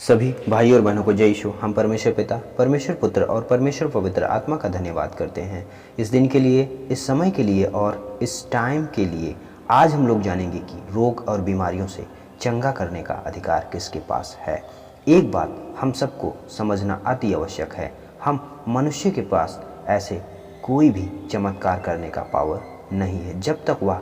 सभी भाई और बहनों को जय यीशु। हम परमेश्वर पिता, परमेश्वर पुत्र और परमेश्वर पवित्र आत्मा का धन्यवाद करते हैं इस दिन के लिए, इस समय के लिए और इस टाइम के लिए। आज हम लोग जानेंगे कि रोग और बीमारियों से चंगा करने का अधिकार किसके पास है। एक बात हम सबको समझना अति आवश्यक है, हम मनुष्य के पास ऐसे कोई भी चमत्कार करने का पावर नहीं है जब तक वह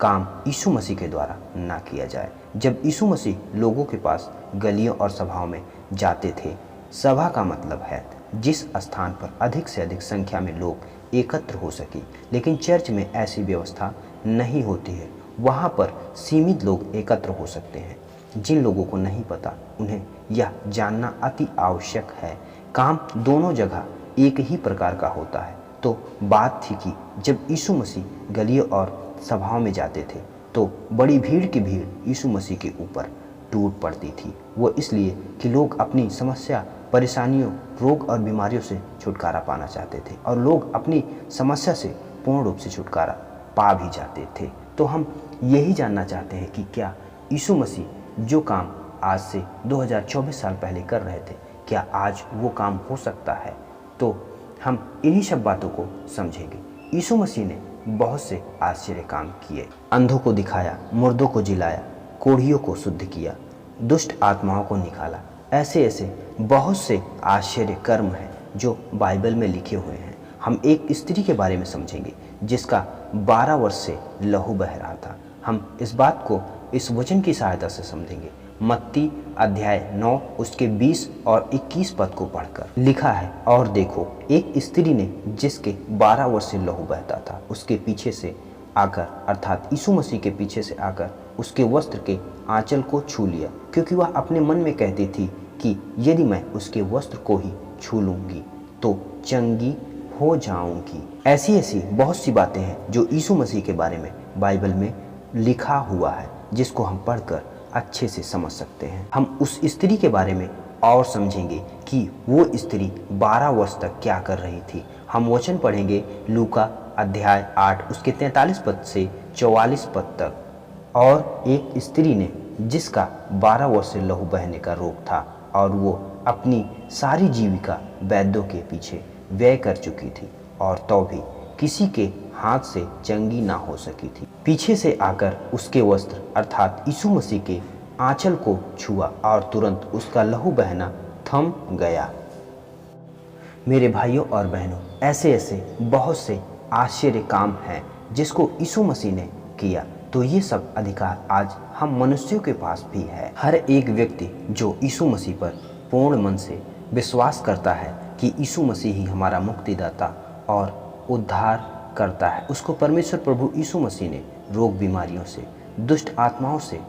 काम यीशु मसीह के द्वारा ना किया जाए। जब यीशु मसीह लोगों के पास गलियों और सभाओं में जाते थे, सभा का मतलब है जिस स्थान पर अधिक से अधिक संख्या में लोग एकत्र हो सके, लेकिन चर्च में ऐसी व्यवस्था नहीं होती है। वहाँ पर सीमित लोग एकत्र हो सकते हैं। जिन लोगों को नहीं पता, उन्हें यह जानना अति आवश्यक है, काम दोनों जगह एक ही प्रकार का होता है। तो बात थी कि जब यीशु मसीह गलियों और सभाओं में जाते थे तो बड़ी भीड़ की भीड़ यीशु मसीह के ऊपर टूट पड़ती थी। वो इसलिए कि लोग अपनी समस्या, परेशानियों, रोग और बीमारियों से छुटकारा पाना चाहते थे और लोग अपनी समस्या से पूर्ण रूप से छुटकारा पा भी जाते थे। तो हम यही जानना चाहते हैं कि क्या यीशु मसीह जो काम आज से 2024 साल पहले कर रहे थे, क्या आज वो काम हो सकता है। तो हम इन्हीं सब बातों को समझेंगे। यीशु मसीह ने बहुत से आश्चर्य काम किए। अंधों को दिखाया, मुर्दों को जिलाया, कोढ़ियों को शुद्ध किया, दुष्ट आत्माओं को निकाला। ऐसे ऐसे बहुत से आश्चर्य कर्म हैं जो बाइबल में लिखे हुए हैं। हम एक स्त्री के बारे में समझेंगे जिसका 12 वर्ष से लहू बह रहा था। हम इस बात को इस वचन की सहायता से समझेंगे। मत्ती अध्याय 9 उसके 20 और 21 पद को पढ़कर लिखा है, और देखो, एक स्त्री ने जिसके 12 वर्ष से लहू बहता था उसके पीछे से आकर, अर्थात यीशु मसीह के पीछे से आकर उसके वस्त्र के आंचल को छू लिया, क्योंकि वह अपने मन में कहती थी कि यदि मैं उसके वस्त्र को ही छू लूंगी तो चंगी हो जाऊंगी। ऐसी ऐसी बहुत सी बातें हैं जो यीशु मसीह के बारे में बाइबल में लिखा हुआ है, जिसको हम पढ़कर अच्छे से समझ सकते हैं। हम उस स्त्री के बारे में और समझेंगे कि वो स्त्री 12 वर्ष तक क्या कर रही थी। हम वचन पढ़ेंगे लूका अध्याय 8 उसके 43 पद से 44 पद तक। और एक स्त्री ने जिसका 12 वर्ष से लहू बहने का रोग था और वो अपनी सारी जीविका वैद्यों के पीछे व्यय कर चुकी थी और तो भी किसी के हाथ से चंगी ना हो सकी थी। पीछे से आकर उसके वस्त्र अर्थात यीशु मसीह के आंचल को छुआ और तुरंत उसका लहू बहना थम गया। मेरे भाइयों और बहनों, ऐसे ऐसे बहुत से आश्चर्य काम हैं जिसको यीशु मसीह ने किया। तो ये सब अधिकार आज हम मनुष्यों के पास भी है। हर एक व्यक्ति जो यीशु मसीह पर पूर्ण मन से विश्वास करता है कि यीशु मसीह ही हमारा मुक्तिदाता और उद्धार करता है, उसको परमेश्वर प्रभु यीशु मसीह ने रोग बीमारियों से, दुष्ट आत्माओं से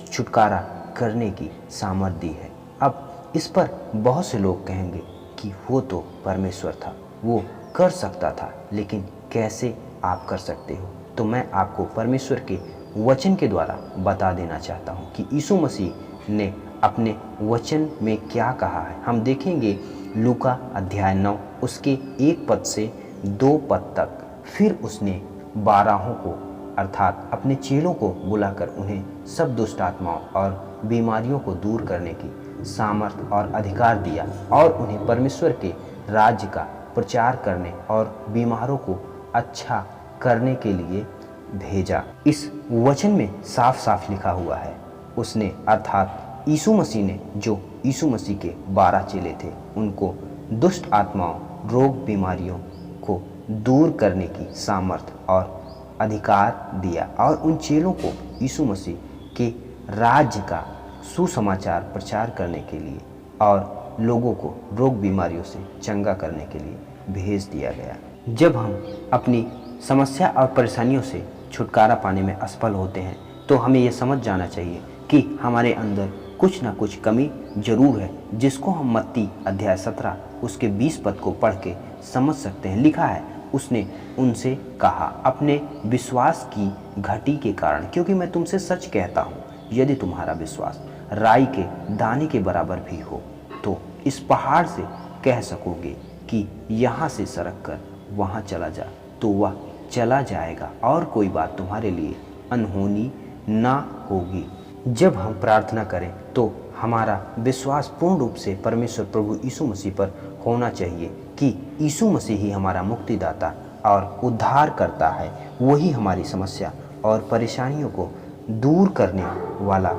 छुटकारा करने की सामर्थ दी है। अब इस पर बहुत से लोग कहेंगे कि वो तो परमेश्वर था, वो कर सकता था, लेकिन कैसे आप कर सकते हो। तो मैं आपको परमेश्वर के वचन के द्वारा बता देना चाहता हूँ कि यीशु मसीह ने अपने वचन में क्या कहा है। हम देखेंगे लूका अध्याय 9 उसके 1 पद से 2 पद तक। फिर उसने 12 को अर्थात अपने चेलों को बुलाकर उन्हें सब दुष्ट आत्माओं और बीमारियों को दूर करने की सामर्थ और अधिकार दिया और उन्हें परमेश्वर के राज्य का प्रचार करने और बीमारों को अच्छा करने के लिए भेजा। इस वचन में साफ साफ लिखा हुआ है, उसने अर्थात यीशु मसीह ने जो यीशु मसीह के 12 चेले थे उनको दुष्ट आत्माओं, रोग बीमारियों को दूर करने की सामर्थ और अधिकार दिया और उन चेलों को यीशु मसीह के राज्य का सुसमाचार प्रचार करने के लिए और लोगों को रोग बीमारियों से चंगा करने के लिए भेज दिया गया। जब हम अपनी समस्या और परेशानियों से छुटकारा पाने में असफल होते हैं तो हमें यह समझ जाना चाहिए कि हमारे अंदर कुछ ना कुछ कमी जरूर है, जिसको हम मत्ती अध्याय 17 उसके 20 पद को पढ़ के समझ सकते हैं। लिखा है, उसने उनसे कहा, अपने विश्वास की घटी के कारण, क्योंकि मैं तुमसे सच कहता हूँ, यदि तुम्हारा विश्वास राई के दाने के बराबर भी हो तो इस पहाड़ से कह सकोगे कि यहाँ से सरक कर वहाँ चला जा, तो वह चला जाएगा और कोई बात तुम्हारे लिए अनहोनी ना होगी। जब हम प्रार्थना करें तो हमारा विश्वास पूर्ण रूप से परमेश्वर प्रभु यीशु मसीह पर होना चाहिए कि यीशु मसीह ही हमारा मुक्तिदाता और उद्धार करता है। वही हमारी समस्या और परेशानियों को दूर करने वाला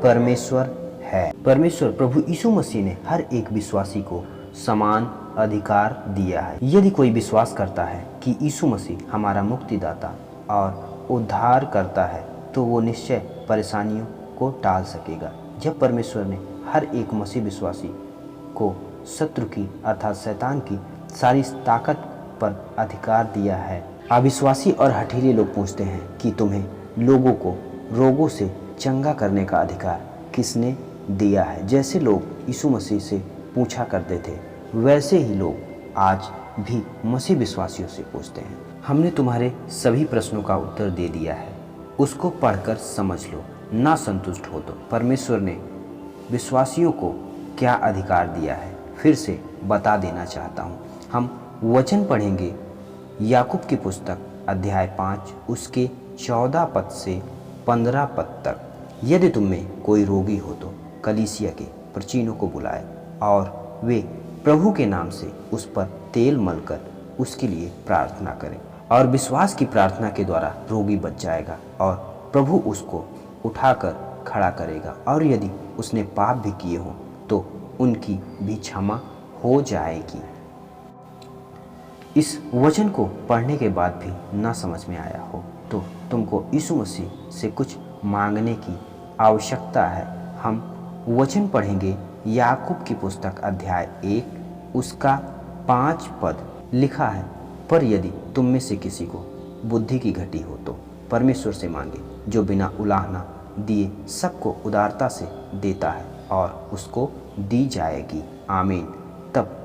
परमेश्वर है। परमेश्वर प्रभु यीशु मसीह ने हर एक विश्वासी को समान अधिकार दिया है। यदि कोई विश्वास करता है कि यीशु मसीह हमारा मुक्तिदाता और उद्धार करता है तो वो निश्चय परेशानियों को टाल सकेगा। जब परमेश्वर ने हर एक मसीह विश्वासी को शत्रु की अर्थात शैतान की सारी ताकत पर अधिकार दिया है। अविश्वासी और हठीले लोग पूछते हैं कि तुम्हें लोगों को रोगों से चंगा करने का अधिकार किसने दिया है। जैसे लोग यीशु मसीह से पूछा करते थे वैसे ही लोग आज भी मसीह विश्वासियों से पूछते हैं। हमने तुम्हारे सभी प्रश्नों का उत्तर दे दिया है, उसको पढ़कर समझ लो। ना संतुष्ट हो तो परमेश्वर ने विश्वासियों को क्या अधिकार दिया है फिर से बता देना चाहता हूँ। हम वचन पढ़ेंगे याकूब की पुस्तक अध्याय 5 उसके 14 पद से 15 पद तक। यदि तुम में कोई रोगी हो तो कलीसिया के प्रचीनों को बुलाए और वे प्रभु के नाम से उस पर तेल मलकर उसके लिए प्रार्थना करें और विश्वास की प्रार्थना के द्वारा रोगी बच जाएगा और प्रभु उसको उठाकर खड़ा करेगा। और यदि उसने पाप भी किए हों तो उनकी भी क्षमा हो जाएगी। इस वचन को पढ़ने के बाद भी ना समझ में आया हो तो तुमको यीशु मसीह से कुछ मांगने की आवश्यकता है। हम वचन पढ़ेंगे याकूब की पुस्तक अध्याय 1 उसका 5 पद। लिखा है, पर यदि तुम में से किसी को बुद्धि की घटी हो तो परमेश्वर से मांगे जो बिना उलाहना दिए सबको उदारता से देता है और उसको दी जाएगी। आमीन। तब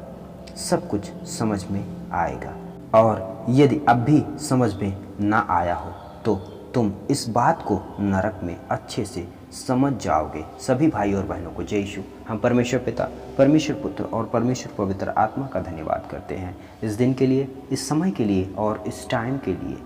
सब कुछ समझ में आएगा। और यदि अब भी समझ में ना आया हो तो तुम इस बात को नरक में अच्छे से समझ जाओगे। सभी भाई और बहनों को जय यीशु। हम परमेश्वर पिता, परमेश्वर पुत्र और परमेश्वर पवित्र आत्मा का धन्यवाद करते हैं इस दिन के लिए, इस समय के लिए और इस टाइम के लिए।